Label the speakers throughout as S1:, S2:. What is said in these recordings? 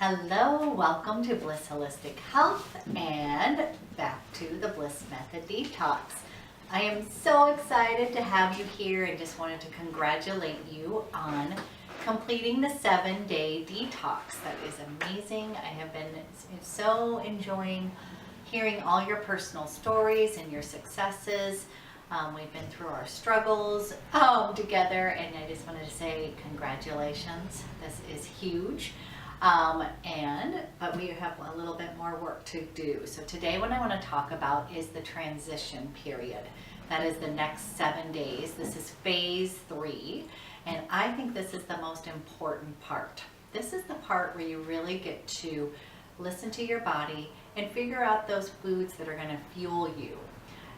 S1: Hello, welcome to Bliss Holistic Health and back to the Bliss Method Detox. I am so excited to have you here and just wanted to congratulate you on completing the 7-day detox. That is amazing. I have been so enjoying hearing all your personal stories and your successes. We've been through our struggles together, and I just wanted to say congratulations. This is huge. But we have a little bit more work to do. So today what I want to talk about is the transition period. That is the next 7 days. This is phase 3, and I think this is the most important part. This is the part where you really get to listen to your body and figure out those foods that are going to fuel you,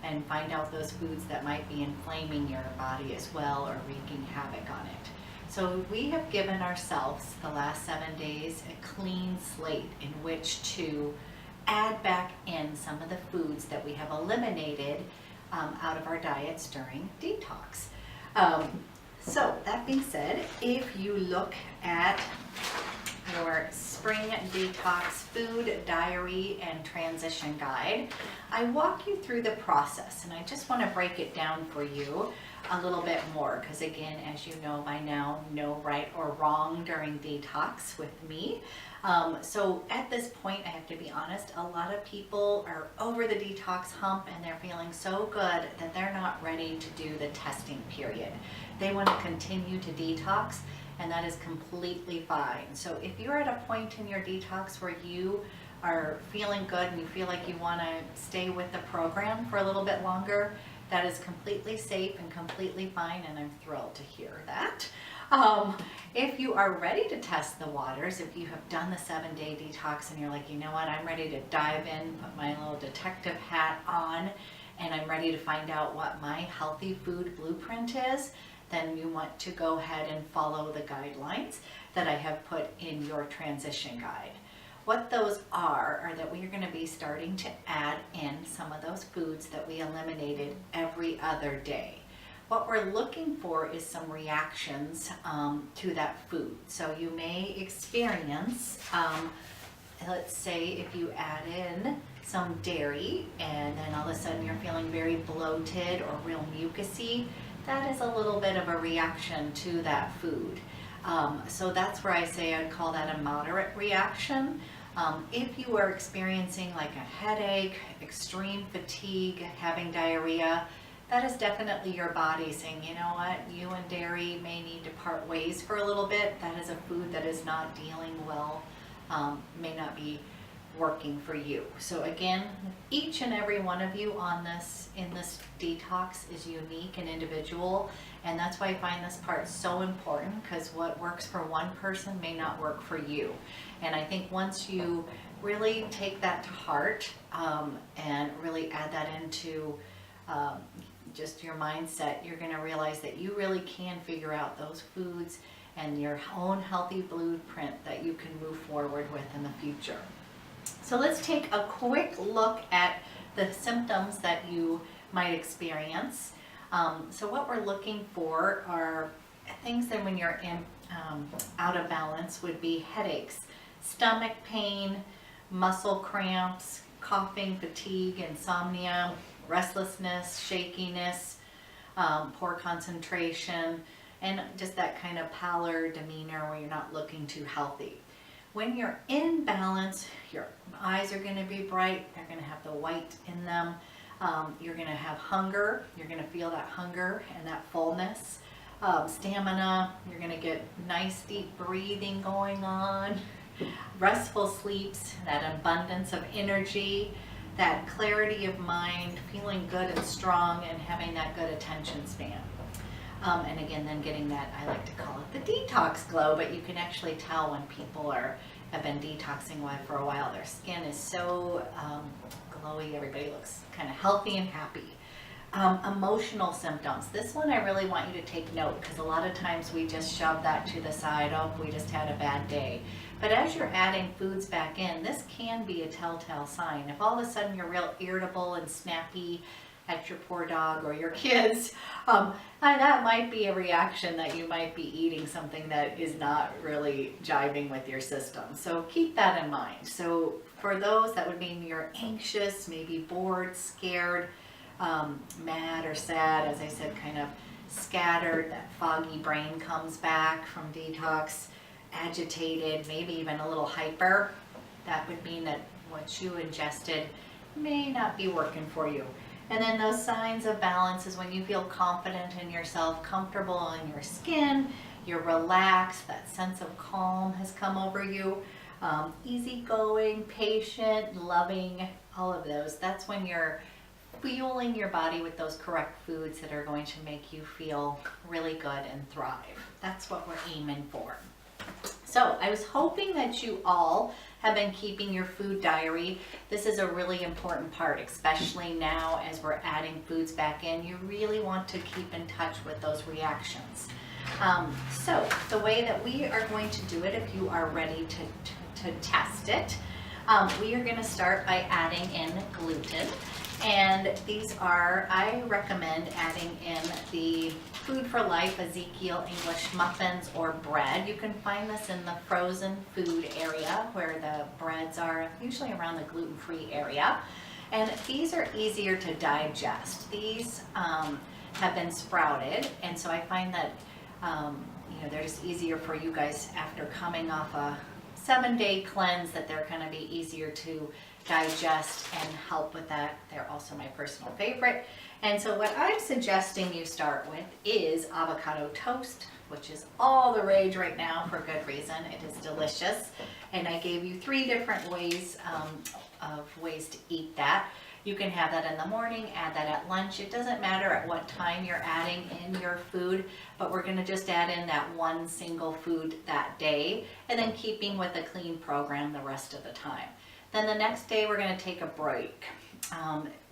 S1: and find out those foods that might be inflaming your body as well or wreaking havoc on it. So we have given ourselves the last 7 days a clean slate in which to add back in some of the foods that we have eliminated out of our diets during detox. So that being said, if you look at your spring detox food diary and transition guide, I walk you through the process, and I just want to break it down for you a little bit more, because again, as you know by now, no right or wrong during detox with me. So at this point, I have to be honest, a lot of people are over the detox hump and they're feeling so good that they're not ready to do the testing period. They want to continue to detox, and that is completely fine. So if you're at a point in your detox where you are feeling good and you feel like you want to stay with the program for a little bit longer, that is completely safe and completely fine, and I'm thrilled to hear that. If you are ready to test the waters, if you have done the 7-day detox and you're like, you know what, I'm ready to dive in, put my little detective hat on, and I'm ready to find out what my healthy food blueprint is, then you want to go ahead and follow the guidelines that I have put in your transition guide. What those are that we are going to be starting to add in some of those foods that we eliminated every other day. What we're looking for is some reactions to that food. So you may experience, let's say if you add in some dairy and then all of a sudden you're feeling very bloated or real mucusy, that is a little bit of a reaction to that food. So that's where I say I'd call that a moderate reaction. If you are experiencing like a headache, extreme fatigue, having diarrhea, that is definitely your body saying, you know what, you and dairy may need to part ways for a little bit. That is a food that is not dealing well, may not be working for you. So again, each and every one of you in this detox is unique and individual, and that's why I find this part so important, because what works for one person may not work for you. And I think once you really take that to heart and really add that into just your mindset, you're going to realize that you really can figure out those foods and your own healthy blueprint that you can move forward with in the future. So let's take a quick look at the symptoms that you might experience. So what we're looking for are things that when you're in out of balance would be headaches, stomach pain, muscle cramps, coughing, fatigue, insomnia, restlessness, shakiness, poor concentration, and just that kind of pallor demeanor where you're not looking too healthy. When you're in balance, your eyes are going to be bright, they're going to have the white in them. You're going to have hunger, you're going to feel that hunger and that fullness. Stamina, you're going to get nice deep breathing going on. Restful sleeps, that abundance of energy, that clarity of mind, feeling good and strong, and having that good attention span. And again, then getting that, I like to call it the detox glow, but you can actually tell when people have been detoxing for a while, their skin is so glowy, everybody looks kind of healthy and happy. Emotional symptoms. This one I really want you to take note, because a lot of times we just shove that to the side. Oh, we just had a bad day. But as you're adding foods back in, this can be a telltale sign. If all of a sudden you're real irritable and snappy, at your poor dog or your kids, and that might be a reaction that you might be eating something that is not really jiving with your system. So keep that in mind. So for those, that would mean you're anxious, maybe bored, scared, mad or sad, as I said, kind of scattered, that foggy brain comes back from detox, agitated, maybe even a little hyper. That would mean that what you ingested may not be working for you. And then those signs of balance is when you feel confident in yourself, comfortable in your skin, you're relaxed, that sense of calm has come over you, easygoing, patient, loving, all of those. That's when you're fueling your body with those correct foods that are going to make you feel really good and thrive. That's what we're aiming for. So I was hoping that you all have been keeping your food diary. This is a really important part, especially now as we're adding foods back in. You really want to keep in touch with those reactions. So the way that we are going to do it, if you are ready to test it, we are going to start by adding in gluten. And these are, I recommend adding in the Food for Life Ezekiel English muffins or bread. You can find this in the frozen food area where the breads are, usually around the gluten-free area. And these are easier to digest. These have been sprouted, and so I find that they're just easier for you guys after coming off a 7-day cleanse, that they're going to be easier to digest and help with that. They're also my personal favorite. And so what I'm suggesting you start with is avocado toast, which is all the rage right now for good reason. It is delicious. And I gave you 3 different ways of ways to eat that. You can have that in the morning, add that at lunch. It doesn't matter at what time you're adding in your food, but we're gonna just add in that one single food that day, and then keeping with a clean program the rest of the time. Then the next day we're gonna take a break.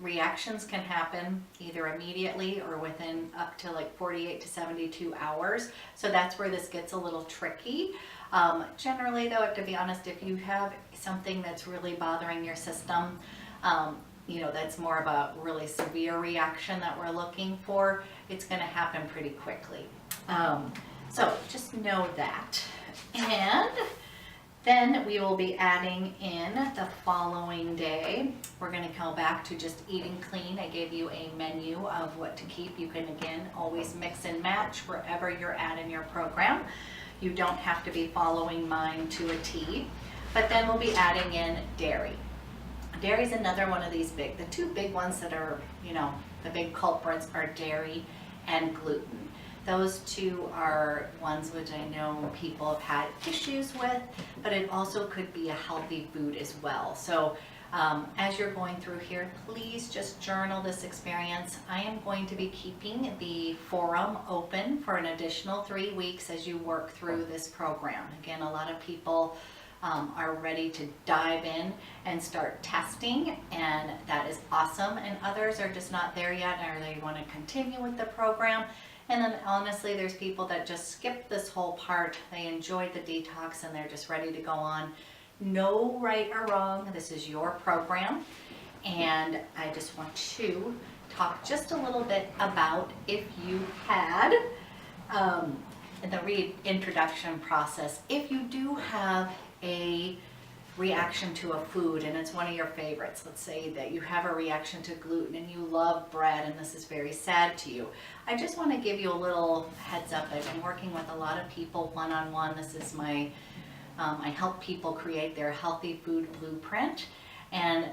S1: Reactions can happen either immediately or within up to like 48 to 72 hours. So that's where this gets a little tricky. Generally though, I have to be honest, if you have something that's really bothering your system, that's more of a really severe reaction that we're looking for, it's going to happen pretty quickly. So just know that. And then we will be adding in the following day. We're going to go back to just eating clean. I gave you a menu of what to keep. You can, again, always mix and match wherever you're at in your program. You don't have to be following mine to a T. But then we'll be adding in dairy. Dairy is another one of these the 2 big ones that are, the big culprits are dairy and gluten. Those 2 are ones which I know people have had issues with, but it also could be a healthy food as well. So as you're going through here, please just journal this experience. I am going to be keeping the forum open for an additional 3 weeks as you work through this program. Again, a lot of people are ready to dive in and start testing, and that is awesome. And others are just not there yet, or they want to continue with the program. And then honestly, there's people that just skip this whole part. They enjoyed the detox and they're just ready to go on. No right or wrong. This is your program. And I just want to talk just a little bit about if you had the reintroduction process. If you do have a reaction to a food and it's one of your favorites, let's say that you have a reaction to gluten and you love bread and this is very sad to you, I just want to give you a little heads up. I've been working with a lot of people one-on-one. This is my I help people create their healthy food blueprint, and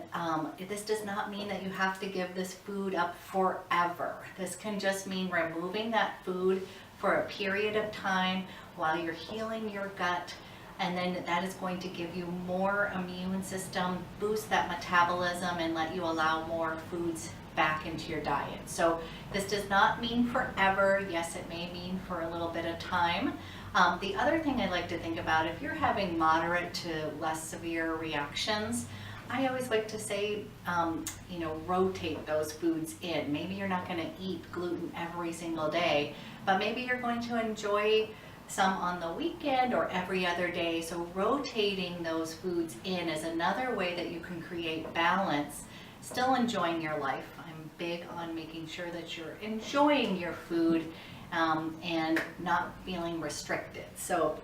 S1: this does not mean that you have to give this food up forever. This can just mean removing that food for a period of time while you're healing your gut, and then that is going to give you more immune system, boost that metabolism, and let you allow more foods back into your diet. So this does not mean forever. Yes, it may mean for a little bit of time. The other thing I like to think about, if you're having moderate to less severe reactions, I always like to say, rotate those foods in. Maybe you're not going to eat gluten every single day, but maybe you're going to enjoy some on the weekend or every other day. So rotating those foods in is another way that you can create balance, still enjoying your life. I'm big on making sure that you're enjoying your food and not feeling restricted. So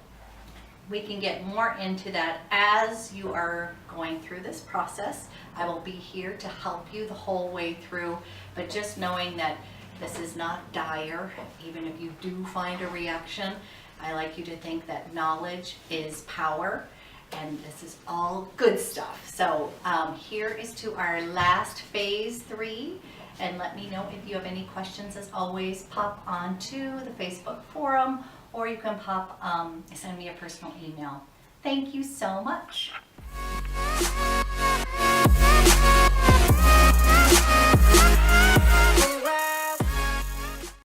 S1: we can get more into that as you are going through this process. I will be here to help you the whole way through, but just knowing that this is not dire. Even if you do find a reaction, I like you to think that knowledge is power, and this is all good stuff. So here is to our last phase 3, and let me know if you have any questions. As always, pop onto the Facebook forum, or you can send me a personal email. Thank you so much.